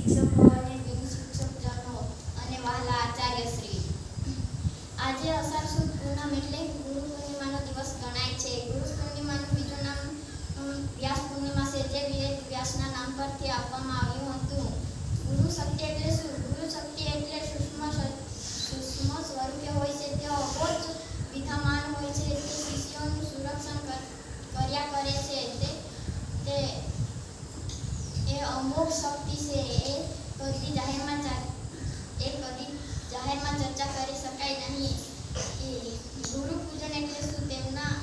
શિક્ષકો અને બિન શિક્ષકજનો અને વહાલા આચાર્યશ્રી, આજે અષાઢ સુદ પૂનમ એટલે ગુરુ પૂર્ણિમાનો દિવસ ગણાય છે. ગુરુ પૂર્ણિમાનું બીજું નામ વ્યાસ પૂર્ણિમા છે, જે વેદ વ્યાસના નામ પરથી આપવામાં આવ્યું હતું. ગુરુ શક્તિ એટલે શું? ગુરુ શક્તિ એટલે સૂક્ષ્મ સ્વરૂપે હોય છે. તેઓ અબોધ વિદ્યમાન હોય છે. તે શિષ્યોનું સંરક્ષણ કર્યા કરે છે. એ અમોઘ શક્તિ છે. એ કદી જાહેરમાં ચર્ચા કરી શકાય નહીં. ગુરુ પૂજન એટલે શું? તેમના